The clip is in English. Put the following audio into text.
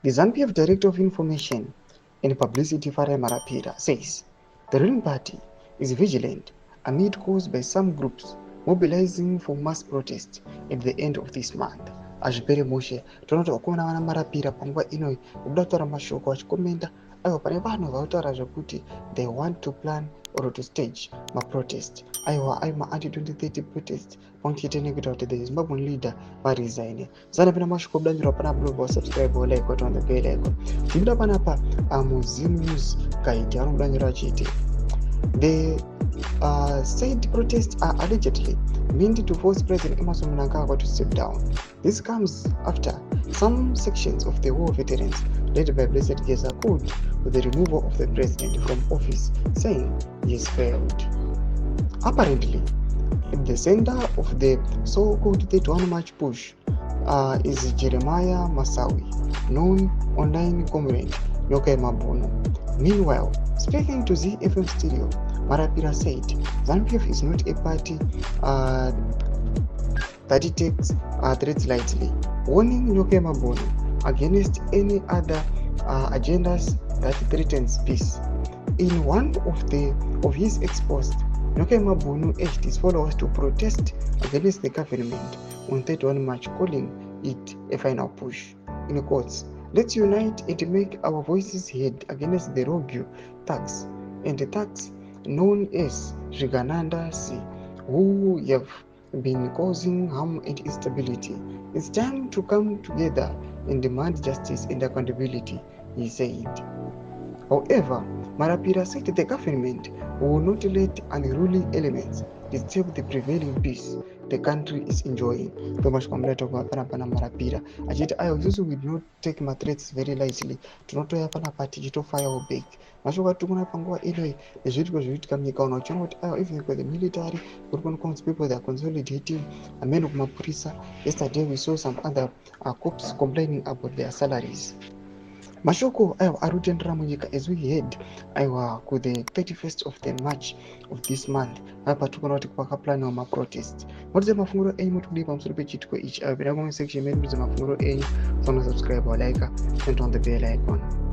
The ZANU-PF Director of Information and Publicity, Farai Marapira, says the ruling party is vigilant amid calls by some groups mobilizing for mass protest at the end of this month. Azvipere Moshe, tonoti wakona vana Marapira panguva inoyi kubuda kutaura mashoko achikomenda aiwa pane vanhu vakutaura zvokuti they want to plan or to stage maprotest aiwa ai ma-anti-2030 protest pamwe chete nekuita kuti the Zimbabwean leader varesign. Zana pina mashoko kudanjirwa pana blog subscribe like on the bell icon. Tibuda panapa Muzimu News kaiti anokudanjira chete. The said protests are allegedly meant to force President Emmerson Mnangagwa to step down. This comes after some sections of the war veterans led by Blessed Geza called for the removal of the president from office, saying he has failed. Apparently, at the center of the so-called 31 March push is Jeremiah Masawi, known online comrade Nyoka Mabono. Meanwhile, speaking to ZFM Studio, Marapira said ZANU-PF is not a party that it takes threats lightly, warning Nyoka Mabono against any other agendas that threatens peace. In one of his exposts, Nyoka Mabono urged his followers to protest against the government on 31 March, calling it a final push. In quotes, let's unite and make our voices heard against the rogue thugs and the thugs known as Rigananda C, who have been causing harm and instability. It's time to come together and demand justice and accountability, he said. However, Marapira said the government will not let unruly elements disturb the prevailing peace the country is enjoying. Thomas Kwamleto pana Marapira. Ajita ayo isusu will not take my threats very lightly. Tunotoya pana party jito fire big. Mashoka tukuna panguwa iloi ezvitiko zviitika munyika uno uchiona kuti ayo even for the military kuri comes people they are consolidating ameno kumapurisa. Yesterday we saw some other cops complaining about their salaries. Mashoko aiwa ari kutendera munyika as we head aiwa ku the 31st of the March of this month apa tikuona kuti kwakaplaniwa maprotest. Motidze mafunguro enyu mutidii pamusoro pechitiko ichi aiwa peda comment section menu mutidze mafunguro enyu, subscribe or like and on the bell icon.